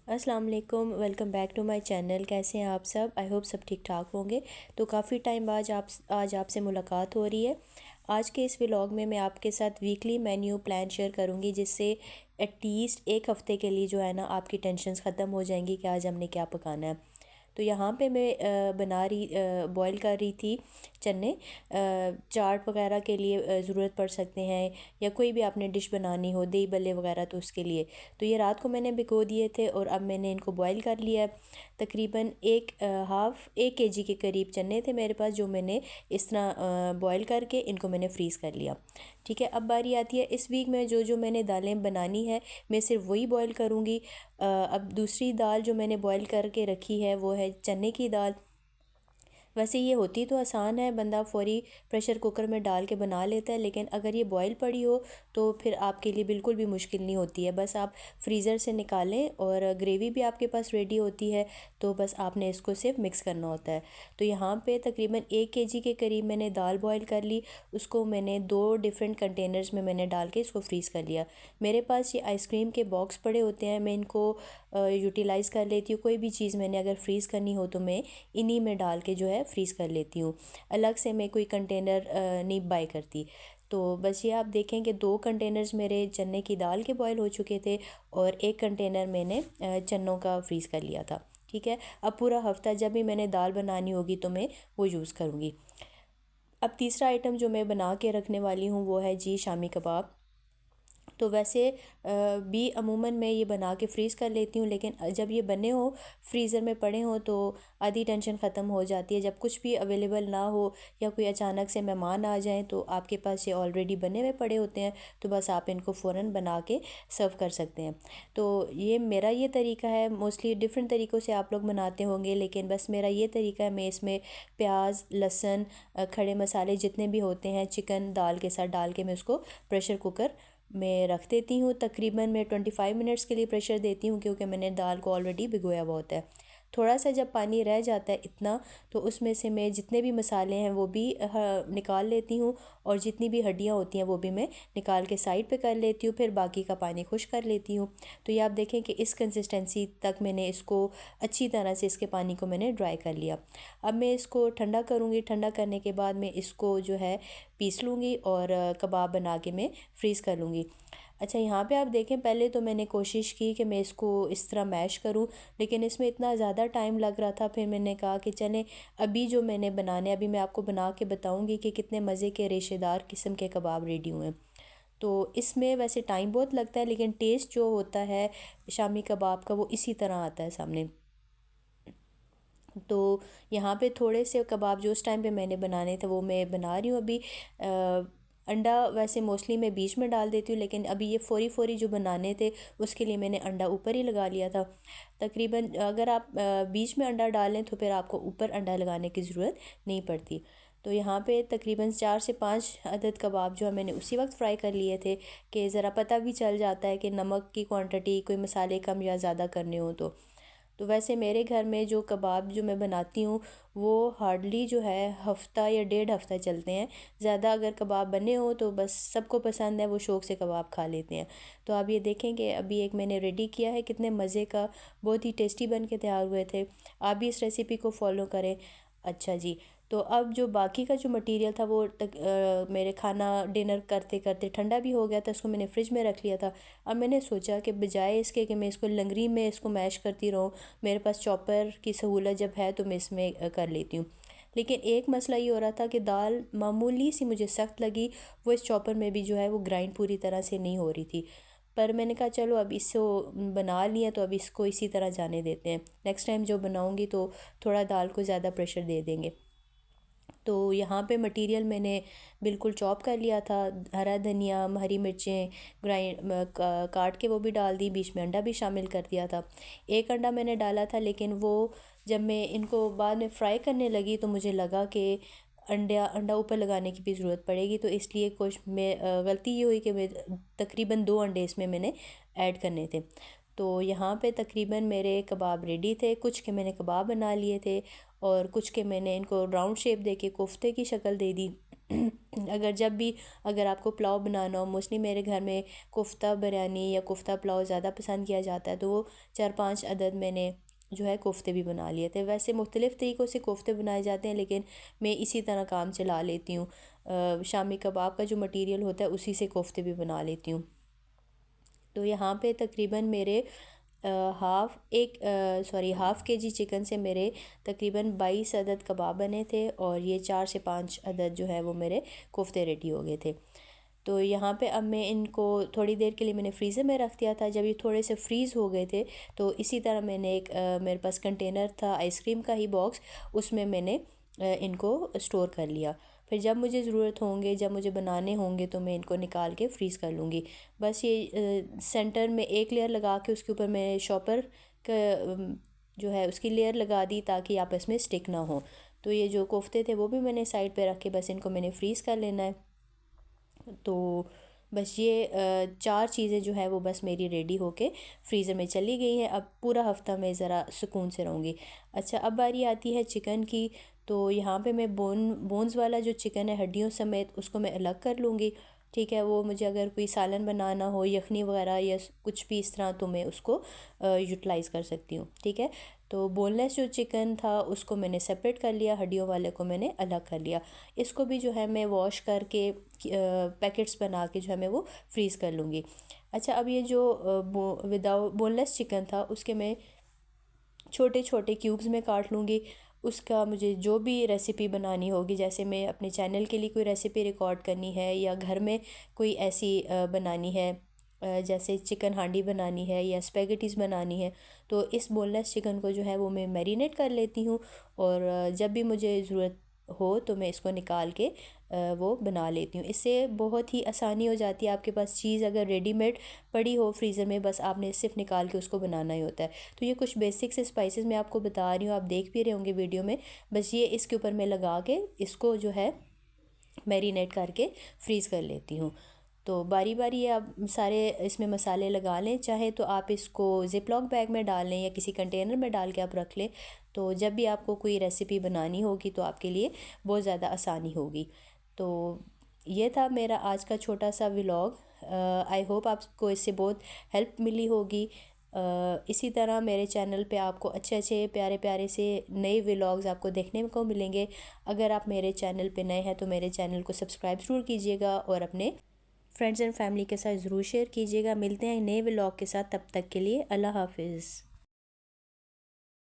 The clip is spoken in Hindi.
अस्सलाम वालेकुम, welcome back to my channel. कैसे हैं आप सब? आई होप सब ठीक ठाक होंगे। तो काफ़ी टाइम बाद आज आपसे मुलाकात हो रही है। आज के इस व्लॉग में मैं आपके साथ वीकली मेन्यू प्लान शेयर करूंगी, जिससे एटलीस्ट एक हफ़्ते के लिए जो है ना आपकी टेंशन्स ख़त्म हो जाएंगी कि आज हमने क्या पकाना है। तो यहाँ पे मैं बॉईल कर रही थी चने। चाट वगैरह के लिए ज़रूरत पड़ सकते हैं, या कोई भी आपने डिश बनानी हो, दही बल्ले वगैरह, तो उसके लिए। तो ये रात को मैंने भिगो दिए थे और अब मैंने इनको बॉईल कर लिया है। तकरीबन एक केजी के करीब चने थे मेरे पास, जो मैंने इस तरह बॉईल करके इनको मैंने फ्रीज़ कर लिया। ठीक है, अब बारी आती है इस वीक में जो जो मैंने दालें बनानी है, मैं सिर्फ वही बॉईल करूँगी। अब दूसरी दाल जो मैंने बॉईल करके रखी है वो है चने की दाल। वैसे ये होती तो आसान है, बंदा फ़ौरी प्रेशर कुकर में डाल के बना लेता है, लेकिन अगर ये बॉईल पड़ी हो तो फिर आपके लिए बिल्कुल भी मुश्किल नहीं होती है। बस आप फ्रीज़र से निकालें और ग्रेवी भी आपके पास रेडी होती है, तो बस आपने इसको सिर्फ मिक्स करना होता है। तो यहाँ पे तकरीबन 1 केजी के करीब मैंने दाल बॉईल कर ली। उसको मैंने 2 डिफरेंट कंटेनर्स में मैंने डाल के इसको फ्रीज़ कर लिया। मेरे पास ये आइसक्रीम के बॉक्स पड़े होते हैं, मैं इनको यूटिलाइज़ कर लेती हूँ। कोई भी चीज़ मैंने अगर फ्रीज़ करनी हो तो मैं इन्हीं में डाल के जो है फ्रीज़ कर लेती हूँ। अलग से मैं कोई कंटेनर नहीं बाय करती। तो बस ये आप देखें कि 2 कंटेनर्स मेरे चने की दाल के बॉयल हो चुके थे और एक कंटेनर मैंने चनों का फ्रीज़ कर लिया था। ठीक है, अब पूरा हफ़्ता जब भी मैंने दाल बनानी होगी तो मैं वो यूज़ करूँगी। अब तीसरा आइटम जो मैं बना के रखने वाली हूँ वो है जी शामी कबाब। तो वैसे भी अमूमन मैं ये बना के फ्रीज़ कर लेती हूँ, लेकिन जब ये बने हो फ्रीज़र में पड़े हों तो आधी टेंशन ख़त्म हो जाती है। जब कुछ भी अवेलेबल ना हो या कोई अचानक से मेहमान आ जाएं तो आपके पास ये ऑलरेडी बने हुए पड़े होते हैं, तो बस आप इनको फ़ौरन बना के सर्व कर सकते हैं। तो ये मेरा ये तरीका है। मोस्टली डिफरेंट तरीक़ों से आप लोग बनाते होंगे, लेकिन बस मेरा ये तरीका है। मैं इसमें प्याज, लहसुन, खड़े मसाले जितने भी होते हैं, चिकन दाल के साथ डाल के मैं उसको प्रेशर कुकर मैं रख देती हूँ। तकरीबन मैं 25 मिनट्स के लिए प्रेशर देती हूँ, क्योंकि मैंने दाल को ऑलरेडी भिगोया हुआ होता है। थोड़ा सा जब पानी रह जाता है इतना, तो उसमें से मैं जितने भी मसाले हैं वो भी निकाल लेती हूँ, और जितनी भी हड्डियाँ होती हैं वो भी मैं निकाल के साइड पे कर लेती हूँ। फिर बाकी का पानी खुश कर लेती हूँ। तो ये आप देखें कि इस कंसिस्टेंसी तक मैंने इसको अच्छी तरह से, इसके पानी को मैंने ड्राई कर लिया। अब मैं इसको ठंडा करूँगी। ठंडा करने के बाद मैं इसको जो है पीस लूँगी और कबाब बना के मैं फ्रीज़ कर लूँगी। अच्छा, यहाँ पे आप देखें, पहले तो मैंने कोशिश की कि मैं इसको इस तरह मैश करूँ, लेकिन इसमें इतना ज़्यादा टाइम लग रहा था। फिर मैंने कहा कि चलें, अभी जो मैंने बनाने, अभी मैं आपको बना के बताऊँगी कि कितने मज़े के रेशेदार किस्म के कबाब रेडी हुए हैं। तो इसमें वैसे टाइम बहुत लगता है, लेकिन टेस्ट जो होता है शामी कबाब का वो इसी तरह आता है सामने। तो यहाँ पे थोड़े से कबाब जो उस टाइम पे मैंने बनाने थे वो मैं बना रही हूँ अभी। अंडा वैसे मोस्टली मैं बीच में डाल देती हूँ, लेकिन अभी ये फ़ौरी फ़ौरी जो बनाने थे उसके लिए मैंने अंडा ऊपर ही लगा लिया था। तकरीबन अगर आप बीच में अंडा डालें तो फिर आपको ऊपर अंडा लगाने की ज़रूरत नहीं पड़ती। तो यहाँ पे तकरीबन 4 से 5 अदद कबाब जो है मैंने उसी वक्त फ्राई कर लिए थे, कि ज़रा पता भी चल जाता है कि नमक की क्वांटिटी, कोई मसाले कम या ज़्यादा करने हो तो वैसे मेरे घर में जो कबाब जो मैं बनाती हूँ वो हार्डली जो है हफ़्ता या 1.5 हफ़्ता चलते हैं। ज़्यादा अगर कबाब बने हो तो बस सबको पसंद है, वो शौक़ से कबाब खा लेते हैं। तो आप ये देखें कि अभी एक मैंने रेडी किया है, कितने मज़े का, बहुत ही टेस्टी बन के तैयार हुए थे। आप भी इस रेसिपी को फॉलो करें। अच्छा जी, तो अब जो बाकी का जो मटेरियल था वो मेरे खाना डिनर करते करते ठंडा भी हो गया था, उसको मैंने फ्रिज में रख लिया था। अब मैंने सोचा कि बजाय इसके कि मैं इसको लंगरी में इसको मैश करती रहूँ, मेरे पास चॉपर की सहूलत जब है तो मैं इसमें कर लेती हूँ। लेकिन एक मसला ये हो रहा था कि दाल मामूली सी मुझे सख्त लगी, वो इस चॉपर में भी जो है वो ग्राइंड पूरी तरह से नहीं हो रही थी। पर मैंने कहा चलो अब इसको बना लिया तो अब इसको इसी तरह जाने देते हैं। नेक्स्ट टाइम जो बनाऊँगी तो थोड़ा दाल को ज़्यादा प्रेशर दे देंगे। तो यहाँ पे मटेरियल मैंने बिल्कुल चॉप कर लिया था। हरा धनिया, हरी मिर्चें काट के वो भी डाल दी, बीच में अंडा भी शामिल कर दिया था। एक अंडा मैंने डाला था, लेकिन वो जब मैं इनको बाद में फ्राई करने लगी तो मुझे लगा कि अंडा ऊपर लगाने की भी ज़रूरत पड़ेगी, तो इसलिए कुछ मैं गलती ये हुई कि मैं तकरीबन 2 अंडे इसमें मैंने ऐड करने थे। तो यहाँ पे तकरीबन मेरे कबाब रेडी थे। कुछ के मैंने कबाब बना लिए थे और कुछ के मैंने इनको राउंड शेप दे के कोफ्ते की शक्ल दे दी। अगर आपको पुलाव बनाना हो, मोस्टली मेरे घर में कोफ्ता बिरयानी या कोफ्ता पुलाव ज़्यादा पसंद किया जाता है, तो वो 4-5 अदद मैंने जो है कोफ्ते भी बना लिए थे। वैसे मुख्तलिफ़ तरीक़ों से कोफ्ते बनाए जाते हैं, लेकिन मैं इसी तरह काम चला लेती हूँ। शामी कबाब का जो मटीरियल होता है उसी से कोफ्ते भी बना लेती हूँ। तो यहाँ पे तकरीबन मेरे हाफ़ केजी चिकन से मेरे तकरीबन 22 अदद कबाब बने थे, और ये 4 से 5 अदद जो है वो मेरे कोफ्ते रेडी हो गए थे। तो यहाँ पे अब मैं इनको थोड़ी देर के लिए मैंने फ्रीज़र में रख दिया था। जब ये थोड़े से फ्रीज़ हो गए थे, तो इसी तरह मैंने मेरे पास कंटेनर था आइसक्रीम का ही बॉक्स, उसमें मैंने इनको स्टोर कर लिया। फिर जब मुझे ज़रूरत होंगे, जब मुझे बनाने होंगे, तो मैं इनको निकाल के फ्रीज़ कर लूँगी। बस ये सेंटर में एक लेयर लगा के उसके ऊपर मैं शॉपर का जो है उसकी लेयर लगा दी, ताकि आपस में स्टिक ना हो। तो ये जो कोफ्ते थे वो भी मैंने साइड पे रख के बस इनको मैंने फ्रीज़ कर लेना है। तो बस ये 4 चीज़ें जो है वो बस मेरी रेडी होके फ्रीज़र में चली गई हैं। अब पूरा हफ़्ता मैं ज़रा सुकून से रहूँगी। अच्छा, अब बारी आती है चिकन की। तो यहाँ पे मैं बोन्स वाला जो चिकन है हड्डियों समेत, उसको मैं अलग कर लूँगी। ठीक है, वो मुझे अगर कोई सालन बनाना हो, यखनी वगैरह या कुछ भी इस तरह, तो मैं उसको यूटिलाइज़ कर सकती हूँ। ठीक है, तो बोनलेस जो चिकन था उसको मैंने सेपरेट कर लिया, हड्डियों वाले को मैंने अलग कर लिया। इसको भी जो है मैं वॉश करके पैकेट्स बना के जो है मैं वो फ्रीज़ कर लूँगी। अच्छा, अब ये जो विदाउट बोनलेस चिकन था उसके मैं छोटे छोटे क्यूब्स में काट लूँगी। उसका मुझे जो भी रेसिपी बनानी होगी, जैसे मैं अपने चैनल के लिए कोई रेसिपी रिकॉर्ड करनी है, या घर में कोई ऐसी बनानी है, जैसे चिकन हांडी बनानी है या स्पेगेटीज़ बनानी है, तो इस बोनलेस चिकन को जो है वो मैं मैरिनेट कर लेती हूँ। और जब भी मुझे ज़रूरत हो तो मैं इसको निकाल के वो बना लेती हूँ। इससे बहुत ही आसानी हो जाती है। आपके पास चीज़ अगर रेडीमेड पड़ी हो फ्रीज़र में, बस आपने सिर्फ निकाल के उसको बनाना ही होता है। तो ये कुछ बेसिक से स्पाइसेस मैं आपको बता रही हूँ, आप देख भी रहे होंगे वीडियो में। बस ये इसके ऊपर मैं लगा के इसको जो है मैरिनेट करके फ्रीज़ कर लेती हूँ। तो बारी बारी आप सारे इसमें मसाले लगा लें। चाहे तो आप इसको ज़िपलॉक बैग में डाल लें या किसी कंटेनर में डाल के आप रख लें, तो जब भी आपको कोई रेसिपी बनानी होगी तो आपके लिए बहुत ज़्यादा आसानी होगी। तो ये था मेरा आज का छोटा सा व्लॉग। आई होप आपको इससे बहुत हेल्प मिली होगी। इसी तरह मेरे चैनल पे आपको अच्छे अच्छे प्यारे प्यारे से नए व्लॉग्स आपको देखने को मिलेंगे। अगर आप मेरे चैनल पे नए हैं तो मेरे चैनल को सब्सक्राइब ज़रूर कीजिएगा, और अपने फ्रेंड्स एंड फैमिली के साथ ज़रूर शेयर कीजिएगा। मिलते हैं नए व्लॉग के साथ, तब तक के लिए अल्लाह हाफिज़।